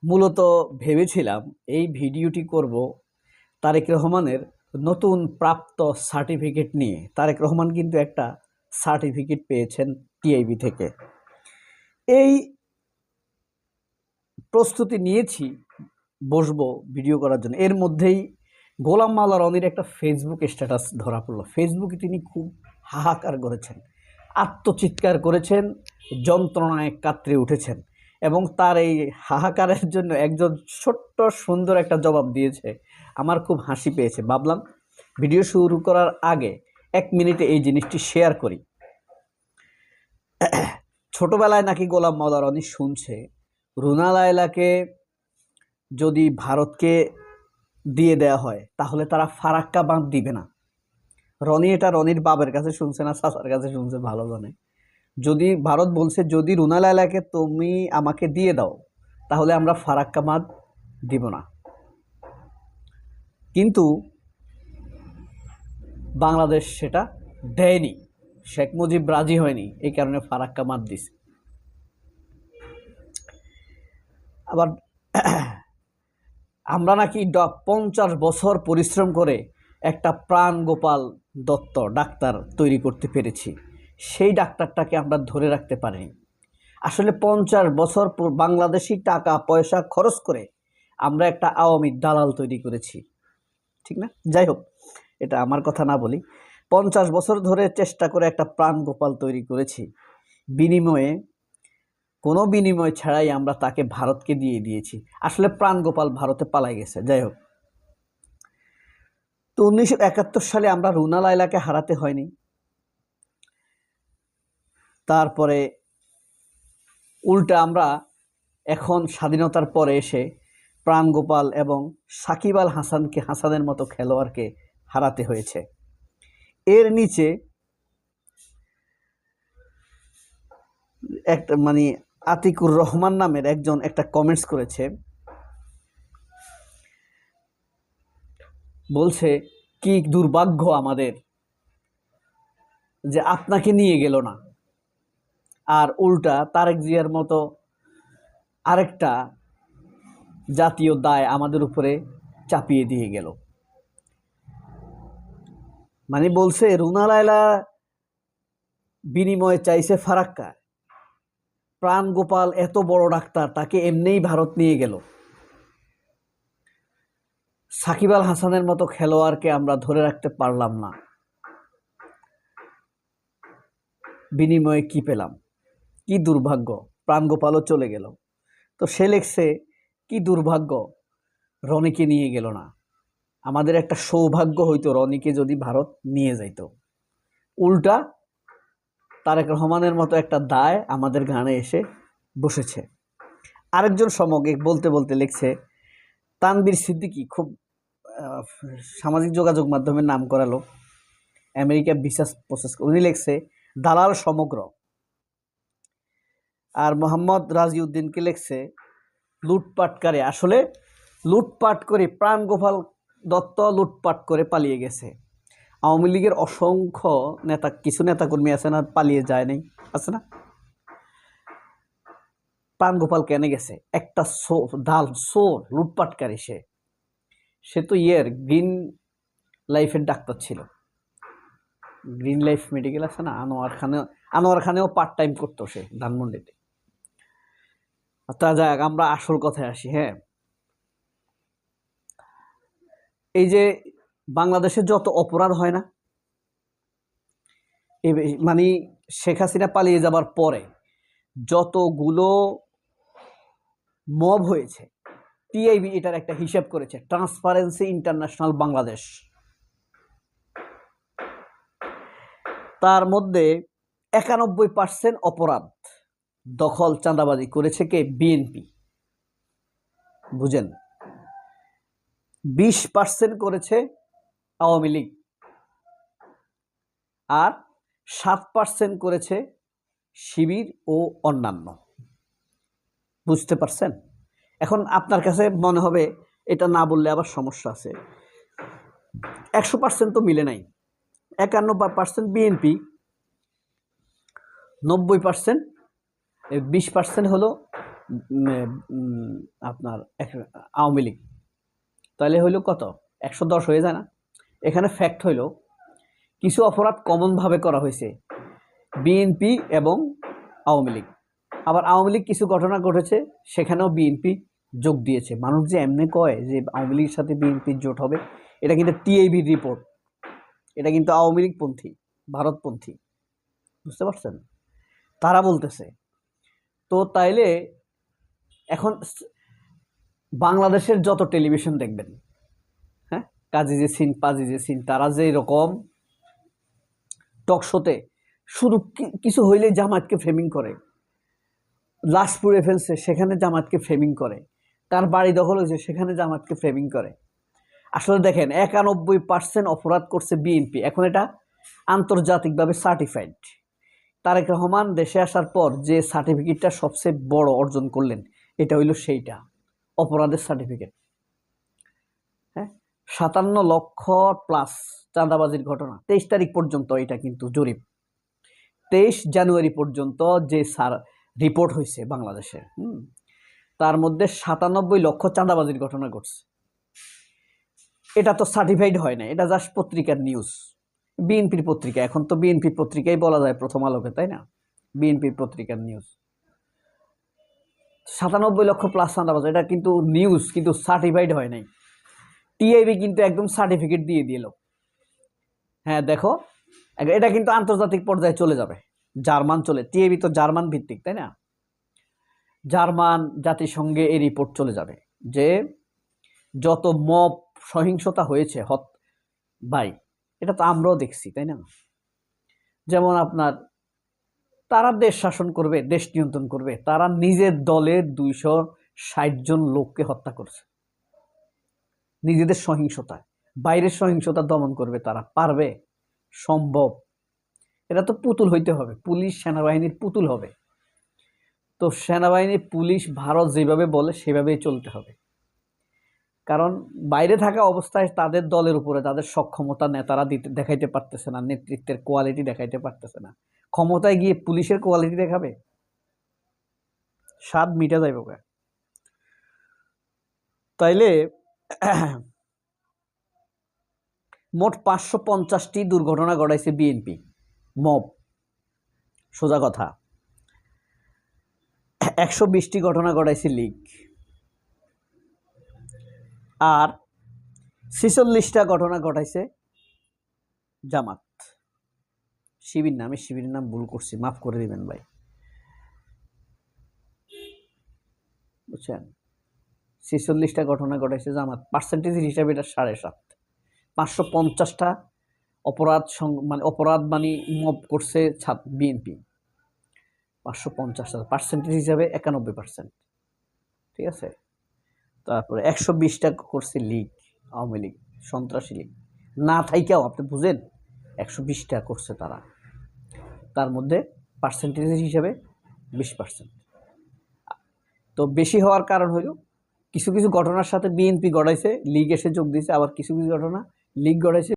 মূলত ভেবেছিলাম এই ভিডিওটি করব তারেক রহমানের নতুন প্রাপ্ত সার্টিফিকেট নিয়ে। তারেক রহমান কিন্তু একটা সার্টিফিকেট পেয়েছেন টিআইবি থেকে। এই প্রস্তুতি নিয়েছি বসবো ভিডিও করার জন্য। এর মধ্যেই গোলাম মাওলা রনির একটা ফেসবুক স্ট্যাটাস ধরা পড়লো। ফেসবুকে তিনি খুব হাহাকার করেছেন, আত্মচিৎকার করেছেন, যন্ত্রণায় কাতরে উঠেছেন এবং তার এই হাহাকারের জন্য একজন ছোট্ট সুন্দর একটা জবাব দিয়েছে। আমার খুব হাসি পেয়েছে। ভাবলাম ভিডিও শুরু করার আগে 1 মিনিটে এই জিনিসটি শেয়ার করি। ছোটবেলায় নাকি গোলাম মাওলা রনি শুনছে রুনা লায়লাকে যদি ভারতকে দিয়ে দেওয়া হয় তাহলে তারা ফারাক্কা বাঁধ দিবে না। রনি এটা রনির বাবার কাছে শুনছে না চাচার কাছে শুনছে, ভালো জানে। যদি ভারত বলছে যদি রুনা লায়লাকে তুমি আমাকে দিয়ে দাও তাহলে আমরা ফারাক্কা বাঁধ দিব না, কিন্তু বাংলাদেশ সেটা দেয়নি। শেখ মুজিব রাজি হয়নি, এই কারণে ফারাক্কা বাঁধ দিছে। আবার আমরা নাকি 50 বছর পরিশ্রম করে একটা প্রাণ গোপাল দত্ত ডাক্তার তৈরি করতে পেরেছি, সেই ডাক্তারটাকে আমরা ধরে রাখতে পারিনি। আসলে 50 বছর বাংলাদেশি টাকা পয়সা খরচ করে আমরা একটা আওয়ামী দালাল তৈরি করেছি, ঠিক না? যাই হোক, এটা আমার কথা না বলি। 50 বছর ধরে চেষ্টা করে একটা প্রাণ গোপাল তৈরি করেছি, বিনিময়ে কোনো বিনিময় ছাড়াই আমরা তাকে ভারতকে দিয়ে দিয়েছি। আসলে প্রাণ গোপাল ভারতে পালাই গেছে। যাই হোক, তো 1971 সালে আমরা রুনা লায়লাকে হারাতে হয়নি। তারপরে উল্টা আমরা এখন স্বাধীনতার পরে এসে প্রাণ গোপাল এবং সাকিব আল হাসানের মতো খেলোয়াড়কে হারাতে হয়েছে। এর নিচে একটা আতিকুর রহমান নামের একজন একটা কমেন্টস করেছে, বলছে কি দুর্ভাগ্য আমাদের যে আপনাকে নিয়ে গেল না। আর উল্টা তারেক জিয়ার মতো আরেকটা জাতীয় দায় আমাদের উপরে চাপিয়ে দিয়ে গেল। বলছে রুনা লায়লা বিনিময়ে চাইছে ফারাক্কা, প্রাণ গোপাল এত বড় ডাক্তার তাকে এমনিই ভারত নিয়ে গেল, সাকিব আল হাসানের মতো খেলোয়াড়কে আমরা ধরে রাখতে পারলাম না, বিনিময়ে কি পেলাম? কি দুর্ভাগ্য, প্রাণ গোপালও চলে গেল। তো সে লেখছে কি দুর্ভাগ্য রনিকে নিয়ে গেল না, আমাদের একটা সৌভাগ্য হইতো রনিকে যদি ভারত নিয়ে যাইত। উল্টা তারেক রহমানের মতো একটা দায় আমাদের ঘাড়ে এসে বসেছে। আরেকজন সমকামিক বলতে বলতে লিখছে, তানভীর সিদ্দিকী খুব সামাজিক যোগাযোগ মাধ্যমের নাম করালো, আমেরিকা ভিসা প্রসেস, উনি লিখছে দালাল সমগ্র। আর মোহাম্মদ রাজিউদ্দিনকে লিখছে লুটপাটকারী। আসলে লুটপাট করে প্রাণ গোপাল দত্ত লুটপাট করে পালিয়ে গেছে। আওয়ামী লীগের অসংখ্য নেতা, কিছু নেতাকর্মী আছে না, পালিয়ে যায় নাই, আছে না? প্রাণ গোপাল কেন গেছে? একটা সোর লুটপাটকারী। সে তো গ্রিন লাইফের ডাক্তার ছিল, গ্রিন লাইফ মেডিকেল আছে না, আনোয়ার খানেও পার্ট টাইম করতো সে ধানমন্ডিতে। তা যাক, আমরা আসল কথায় আসি। হ্যাঁ, এই যে বাংলাদেশে যত অপরাধ হয় না, শেখ হাসিনা পালিয়ে যাবার পরে যতগুলো মব হয়েছে, টিআইবি এটার একটা হিসাব করেছে, ট্রান্সপারেন্সি ইন্টারন্যাশনাল বাংলাদেশ। তার মধ্যে 91% অপরাধ দখল চাঁদাবাজি করেছে কে? বিএনপি। বুঝেন, 20% করেছে আওয়ামী লীগ, আর 7% করেছে শিবির ও অন্যান্য। বুঝতে পারছেন? এখন আপনার কাছে মনে হবে এটা না বললে আবার সমস্যা আছে। 100% তো মিলে নাই। 91% বিএনপি, 90%, 20% হলো আপনার আওয়ামী লীগ, তাহলে হইল কত 110 হয়ে যায় না? এখানে ফ্যাক্ট হইল কিছু অপরাধ কমনভাবে করা হয়েছে বিএনপি এবং আওয়ামী লীগ। আবার আওয়ামী লীগ কিছু ঘটনা ঘটেছে সেখানেও বিএনপি যোগ দিয়েছে। মানুষ যে এমনি কয় যে আওয়ামী লীগের সাথে বিএনপির জোট হবে, এটা কিন্তু টিআইবির রিপোর্ট, এটা কিন্তু আওয়ামী লীগপন্থী, ভারতপন্থী, বুঝতে পারছেন? তারা বলতেছে। তো তাইলে এখন বাংলাদেশের যত টেলিভিশন দেখবেন, হ্যাঁ, কাজী জেসিন, পাজি জেসিন, তারা যে এরকম টক শোতে শুধু কিছু হইলে জামাতকে ফ্রেমিং করে, লাশ পুড়ে ফেলছে সেখানে জামাতকে ফ্রেমিং করে, তার বাড়ি দখল হয়েছে সেখানে জামাতকে ফ্রেমিং করে। আসলে দেখেন 91% অপরাধ করছে বিএনপি, এখন এটা আন্তর্জাতিকভাবে সার্টিফাইড। তারেক রহমান দেশে আসার পর যে সার্টিফিকেটটা সবচেয়ে বড় অর্জন করলেন, এটা হইল সেইটা, অপরাধের সার্টিফিকেট। হ্যাঁ, 57 লক্ষ প্লাস চাঁদাবাজির ঘটনা 23 তারিখ পর্যন্ত, এটা কিন্তু জরিপ 23 জানুয়ারি পর্যন্ত যে রিপোর্ট হয়েছে বাংলাদেশে, তার মধ্যে 97 লক্ষ চাঁদাবাজির ঘটনা ঘটছে। এটা তো সার্টিফাইড হয় না, এটা জাস্ট পত্রিকার নিউজ, বিএনপির পত্রিকা। এখন তো বিএনপির পত্রিকাই বলা যায় প্রথম আলোকে, তাই না? বিএনপির পত্রিকার নিউজ 97 লক্ষ প্লাস চাঁদাবাজ, এটা কিন্তু নিউজ, কিন্তু সার্টিফাইড হয় নাই। টিআইবি কিন্তু একদম সার্টিফিকেট দিয়ে দিল। হ্যাঁ দেখো, এটা কিন্তু আন্তর্জাতিক পর্যায়ে চলে যাবে, জার্মান চলে, টিআইবি তো জার্মান ভিত্তিক, তাই না? জার্মান জাতিসংঘে এই রিপোর্ট চলে যাবে যে যত মব সহিংসতা হয়েছে ভাই, এটা তো আমরাও দেখছি, তাই না? যেমন আপনার তারা দেশ শাসন করবে, দেশ নিয়ন্ত্রণ করবে, তারা নিজের দলের 260 জন লোককে হত্যা করছে নিজেদের সহিংসতায়। বাইরের সহিংসতা দমন করবে তারা, পারবে? সম্ভব? এটা তো পুতুল হইতে হবে, পুলিশ সেনাবাহিনীর পুতুল হবে। তো সেনাবাহিনী, পুলিশ, ভারত যেভাবে বলে সেভাবেই চলতে হবে। কারণ বাইরে থাকা অবস্থায় তাদের দলের উপরে তাদের সক্ষমতা নেতারা দেখাইতে পারতেছে না, নেতৃত্বের কোয়ালিটি দেখাইতে পারতেছে না। ক্ষমতায় গিয়ে পুলিশের কোয়ালিটি দেখাবে, স্বাদ মিটা যাইব। তাইলে মোট 550টি দুর্ঘটনা ঘটাইছে বিএনপি মব, সোজা কথা। 120টি ঘটনা ঘটাইছে লীগ, আর 46টা ঘটনা ঘটাইছে জামাত। শিবির নাম ভুল করছি, মাফ করে দিবেন ভাই, বুঝছেন? 46টা ঘটনা ঘটাইছে জামাত, পার্সেন্টেজ হিসাবে এটা 7.5। 550টা অপরাধ মানে মব করছে বিএনপি, 550টা, পার্সেন্টেজ হিসাবে 91%, ঠিক আছে? তারপরে 120টা করছে লীগ, আওয়ামী লীগ, সন্ত্রাসী লীগ, না থাইকাও আপনি বুঝেন 120টা করছে তারা, তার মধ্যে পার্সেন্টেজ হিসাবে 20%। তো বেশি হওয়ার কারণ হলো কিছু কিছু ঘটনার সাথে বিএনপি গড়াইছে, লীগ এসে যোগ দিয়েছে, আবার কিছু কিছু ঘটনা লীগ গড়াইছে,